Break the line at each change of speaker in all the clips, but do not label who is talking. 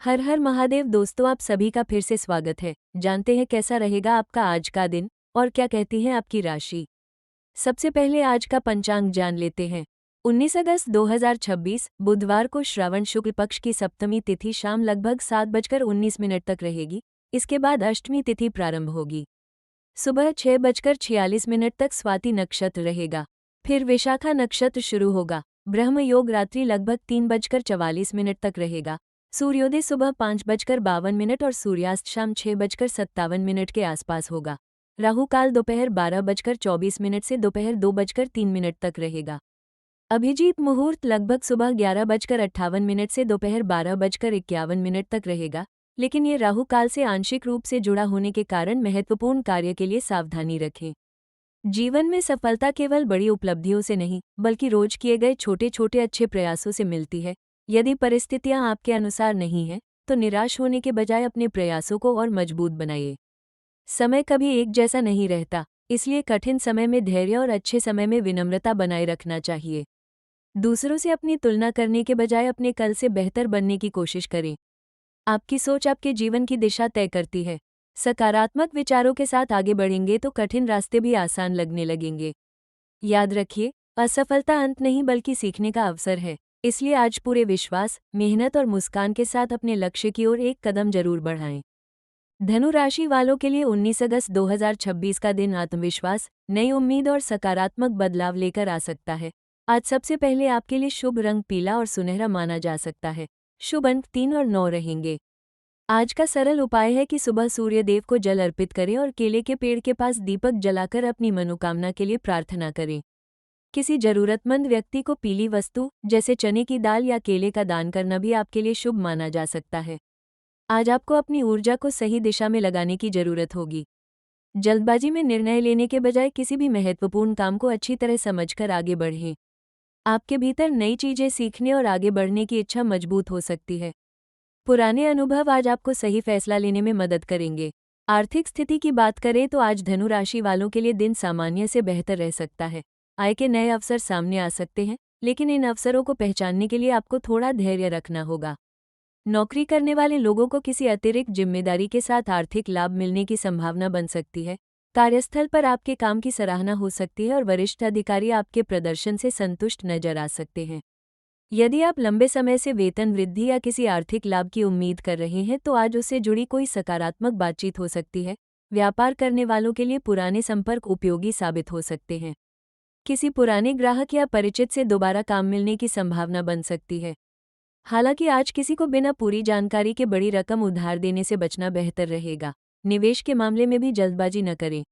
हर हर महादेव दोस्तों, आप सभी का फिर से स्वागत है। जानते हैं कैसा रहेगा आपका आज का दिन और क्या कहती है आपकी राशि। सबसे पहले आज का पंचांग जान लेते हैं। 19 अगस्त 2026 बुधवार को श्रावण शुक्ल पक्ष की सप्तमी तिथि शाम लगभग 7:19 तक रहेगी। इसके बाद अष्टमी तिथि प्रारंभ होगी। सुबह 6:46 तक स्वाति नक्षत्र रहेगा। फिर विशाखा नक्षत्र शुरू होगा। ब्रह्म योग रात्रि लगभग 3:44 तक रहेगा। सूर्योदय सुबह 5:52 और सूर्यास्त शाम 6:57 के आसपास होगा। राहु काल दोपहर 12:24 से दोपहर 2:03 तक रहेगा। अभिजीत मुहूर्त लगभग सुबह 11:58 से दोपहर 12:51 तक रहेगा, लेकिन ये राहु काल से आंशिक रूप से जुड़ा होने के कारण महत्वपूर्ण कार्य के लिए सावधानी रखें। जीवन में सफलता केवल बड़ी उपलब्धियों से नहीं, बल्कि रोज किए गए छोटे छोटे अच्छे प्रयासों से मिलती है। यदि परिस्थितियां आपके अनुसार नहीं हैं, तो निराश होने के बजाय अपने प्रयासों को और मजबूत बनाइए। समय कभी एक जैसा नहीं रहता, इसलिए कठिन समय में धैर्य और अच्छे समय में विनम्रता बनाए रखना चाहिए। दूसरों से अपनी तुलना करने के बजाय अपने कल से बेहतर बनने की कोशिश करें। आपकी सोच आपके जीवन की दिशा तय करती है। सकारात्मक विचारों के साथ आगे बढ़ेंगे तो कठिन रास्ते भी आसान लगने लगेंगे। याद रखिए, असफलता अंत नहीं बल्कि सीखने का अवसर है। इसलिए आज पूरे विश्वास, मेहनत और मुस्कान के साथ अपने लक्ष्य की ओर एक कदम जरूर बढ़ाएं। धनु राशि वालों के लिए 19 अगस्त 2026 का दिन आत्मविश्वास, नई उम्मीद और सकारात्मक बदलाव लेकर आ सकता है। आज सबसे पहले आपके लिए शुभ रंग पीला और सुनहरा माना जा सकता है। शुभ अंक 3 और 9 रहेंगे। आज का सरल उपाय है कि सुबह सूर्य देव को जल अर्पित करें और केले के पेड़ के पास दीपक जलाकर अपनी मनोकामना के लिए प्रार्थना करें। किसी जरूरतमंद व्यक्ति को पीली वस्तु जैसे चने की दाल या केले का दान करना भी आपके लिए शुभ माना जा सकता है। आज आपको अपनी ऊर्जा को सही दिशा में लगाने की जरूरत होगी। जल्दबाजी में निर्णय लेने के बजाय किसी भी महत्वपूर्ण काम को अच्छी तरह समझकर आगे बढ़ें। आपके भीतर नई चीजें सीखने और आगे बढ़ने की इच्छा मजबूत हो सकती है। पुराने अनुभव आज आपको सही फैसला लेने में मदद करेंगे। आर्थिक स्थिति की बात करें तो आज धनु राशि वालों के लिए दिन सामान्य से बेहतर रह सकता है। आय के नए अवसर सामने आ सकते हैं, लेकिन इन अवसरों को पहचानने के लिए आपको थोड़ा धैर्य रखना होगा। नौकरी करने वाले लोगों को किसी अतिरिक्त जिम्मेदारी के साथ आर्थिक लाभ मिलने की संभावना बन सकती है। कार्यस्थल पर आपके काम की सराहना हो सकती है और वरिष्ठ अधिकारी आपके प्रदर्शन से संतुष्ट नजर आ सकते हैं। यदि आप लंबे समय से वेतन वृद्धि या किसी आर्थिक लाभ की उम्मीद कर रहे हैं तो आज उससे जुड़ी कोई सकारात्मक बातचीत हो सकती है। व्यापार करने वालों के लिए पुराने संपर्क उपयोगी साबित हो सकते हैं। किसी पुराने ग्राहक या परिचित से दोबारा काम मिलने की संभावना बन सकती है। हालांकि आज किसी को बिना पूरी जानकारी के बड़ी रकम उधार देने से बचना बेहतर रहेगा। निवेश के मामले में भी जल्दबाजी न करें।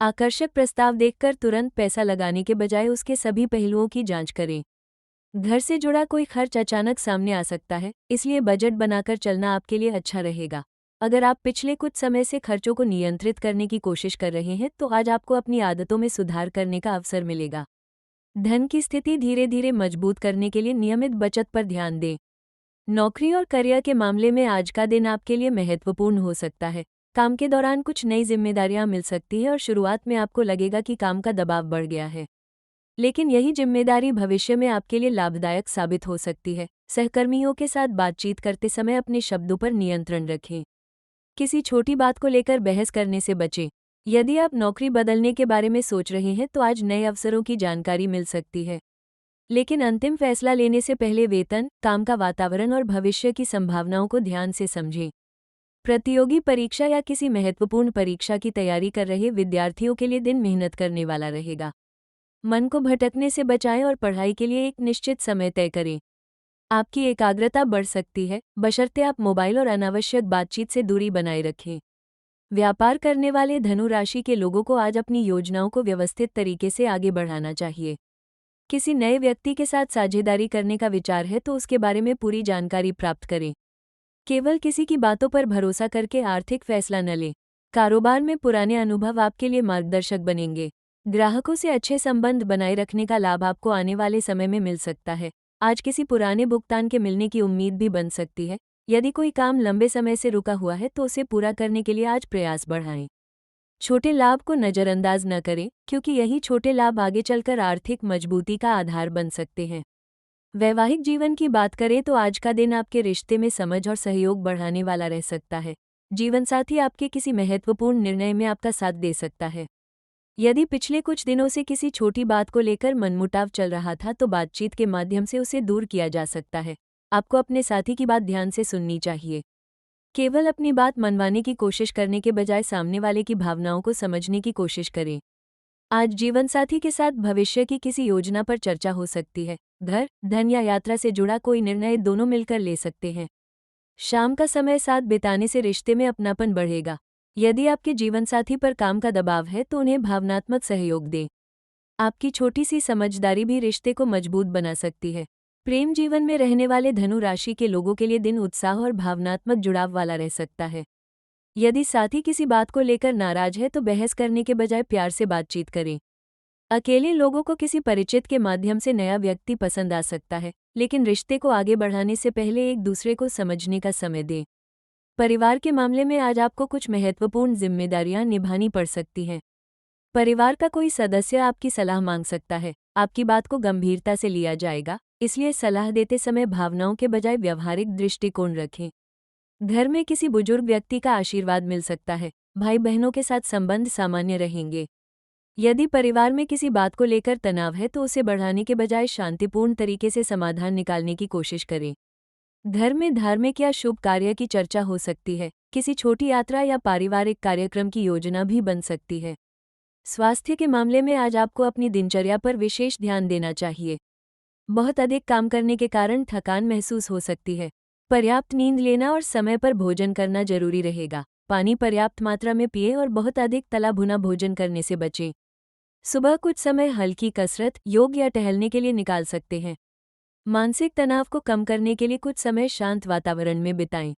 आकर्षक प्रस्ताव देखकर तुरंत पैसा लगाने के बजाय उसके सभी पहलुओं की जांच करें। घर से जुड़ा कोई खर्च अचानक सामने आ सकता है, इसलिए बजट बनाकर चलना आपके लिए अच्छा रहेगा। अगर आप पिछले कुछ समय से खर्चों को नियंत्रित करने की कोशिश कर रहे हैं तो आज आपको अपनी आदतों में सुधार करने का अवसर मिलेगा। धन की स्थिति धीरे धीरे मजबूत करने के लिए नियमित बचत पर ध्यान दें। नौकरी और करियर के मामले में आज का दिन आपके लिए महत्वपूर्ण हो सकता है। काम के दौरान कुछ नई जिम्मेदारियां मिल सकती हैं और शुरुआत में आपको लगेगा कि काम का दबाव बढ़ गया है, लेकिन यही जिम्मेदारी भविष्य में आपके लिए लाभदायक साबित हो सकती है। सहकर्मियों के साथ बातचीत करते समय अपने शब्दों पर नियंत्रण रखें। किसी छोटी बात को लेकर बहस करने से बचें। यदि आप नौकरी बदलने के बारे में सोच रहे हैं तो आज नए अवसरों की जानकारी मिल सकती है, लेकिन अंतिम फैसला लेने से पहले वेतन, काम का वातावरण और भविष्य की संभावनाओं को ध्यान से समझें। प्रतियोगी परीक्षा या किसी महत्वपूर्ण परीक्षा की तैयारी कर रहे विद्यार्थियों के लिए दिन मेहनत करने वाला रहेगा। मन को भटकने से बचाएं और पढ़ाई के लिए एक निश्चित समय तय करें। आपकी एकाग्रता बढ़ सकती है, बशर्ते आप मोबाइल और अनावश्यक बातचीत से दूरी बनाए रखें। व्यापार करने वाले धनु राशि के लोगों को आज अपनी योजनाओं को व्यवस्थित तरीके से आगे बढ़ाना चाहिए। किसी नए व्यक्ति के साथ साझेदारी करने का विचार है तो उसके बारे में पूरी जानकारी प्राप्त करें। केवल किसी की बातों पर भरोसा करके आर्थिक फैसला न लें। कारोबार में पुराने अनुभव आपके लिए मार्गदर्शक बनेंगे। ग्राहकों से अच्छे संबंध बनाए रखने का लाभ आपको आने वाले समय में मिल सकता है। आज किसी पुराने भुगतान के मिलने की उम्मीद भी बन सकती है। यदि कोई काम लंबे समय से रुका हुआ है तो उसे पूरा करने के लिए आज प्रयास बढ़ाएं। छोटे लाभ को नज़रअंदाज न करें, क्योंकि यही छोटे लाभ आगे चलकर आर्थिक मजबूती का आधार बन सकते हैं। वैवाहिक जीवन की बात करें तो आज का दिन आपके रिश्ते में समझ और सहयोग बढ़ाने वाला रह सकता है। जीवनसाथी आपके किसी महत्वपूर्ण निर्णय में आपका साथ दे सकता है। यदि पिछले कुछ दिनों से किसी छोटी बात को लेकर मनमुटाव चल रहा था तो बातचीत के माध्यम से उसे दूर किया जा सकता है। आपको अपने साथी की बात ध्यान से सुननी चाहिए। केवल अपनी बात मनवाने की कोशिश करने के बजाय सामने वाले की भावनाओं को समझने की कोशिश करें। आज जीवनसाथी के साथ भविष्य की किसी योजना पर चर्चा हो सकती है। घर, धन या यात्रा से जुड़ा कोई निर्णय दोनों मिलकर ले सकते हैं। शाम का समय साथ बिताने से रिश्ते में अपनापन बढ़ेगा। यदि आपके जीवनसाथी पर काम का दबाव है तो उन्हें भावनात्मक सहयोग दें। आपकी छोटी सी समझदारी भी रिश्ते को मजबूत बना सकती है। प्रेम जीवन में रहने वाले धनु राशि के लोगों के लिए दिन उत्साह और भावनात्मक जुड़ाव वाला रह सकता है। यदि साथी किसी बात को लेकर नाराज है तो बहस करने के बजाय प्यार से बातचीत करें। अकेले लोगों को किसी परिचित के माध्यम से नया व्यक्ति पसंद आ सकता है, लेकिन रिश्ते को आगे बढ़ाने से पहले एक दूसरे को समझने का समय दें। परिवार के मामले में आज आपको कुछ महत्वपूर्ण जिम्मेदारियां निभानी पड़ सकती हैं। परिवार का कोई सदस्य आपकी सलाह मांग सकता है। आपकी बात को गंभीरता से लिया जाएगा, इसलिए सलाह देते समय भावनाओं के बजाय व्यावहारिक दृष्टिकोण रखें। घर में किसी बुजुर्ग व्यक्ति का आशीर्वाद मिल सकता है। भाई बहनों के साथ संबंध सामान्य रहेंगे। यदि परिवार में किसी बात को लेकर तनाव है तो उसे बढ़ाने के बजाय शांतिपूर्ण तरीके से समाधान निकालने की कोशिश करें। घर में धार्मिक या शुभ कार्य की चर्चा हो सकती है। किसी छोटी यात्रा या पारिवारिक कार्यक्रम की योजना भी बन सकती है। स्वास्थ्य के मामले में आज आपको अपनी दिनचर्या पर विशेष ध्यान देना चाहिए। बहुत अधिक काम करने के कारण थकान महसूस हो सकती है। पर्याप्त नींद लेना और समय पर भोजन करना जरूरी रहेगा। पानी पर्याप्त मात्रा में पिएं और बहुत अधिक तला भुना भोजन करने से बचें। सुबह कुछ समय हल्की कसरत, योग या टहलने के लिए निकाल सकते हैं। मानसिक तनाव को कम करने के लिए कुछ समय शांत वातावरण में बिताएं।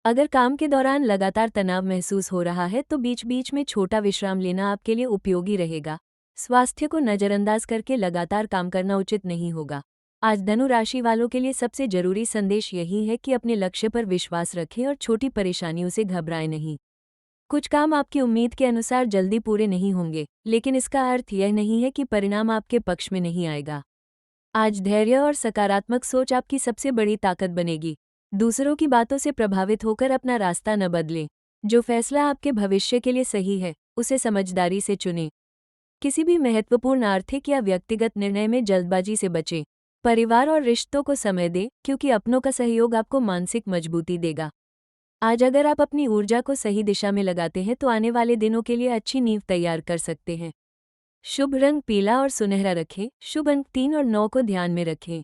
अगर काम के दौरान लगातार तनाव महसूस हो रहा है तो बीच बीच में छोटा विश्राम लेना आपके लिए उपयोगी रहेगा। स्वास्थ्य को नज़रअंदाज करके लगातार काम करना उचित नहीं होगा। आज धनु राशि वालों के लिए सबसे जरूरी संदेश यही है कि अपने लक्ष्य पर विश्वास रखें और छोटी परेशानियों से घबराएं नहीं। कुछ काम आपकी उम्मीद के अनुसार जल्दी पूरे नहीं होंगे, लेकिन इसका अर्थ यह नहीं है कि परिणाम आपके पक्ष में नहीं आएगा। आज धैर्य और सकारात्मक सोच आपकी सबसे बड़ी ताकत बनेगी। दूसरों की बातों से प्रभावित होकर अपना रास्ता न बदलें। जो फैसला आपके भविष्य के लिए सही है, उसे समझदारी से चुनें। किसी भी महत्वपूर्ण आर्थिक या व्यक्तिगत निर्णय में जल्दबाजी से बचें। परिवार और रिश्तों को समय दें, क्योंकि अपनों का सहयोग आपको मानसिक मजबूती देगा। आज अगर आप अपनी ऊर्जा को सही दिशा में लगाते हैं तो आने वाले दिनों के लिए अच्छी नींव तैयार कर सकते हैं। शुभ रंग पीला और सुनहरा रखें। शुभ अंक 3 और 9 को ध्यान में रखें।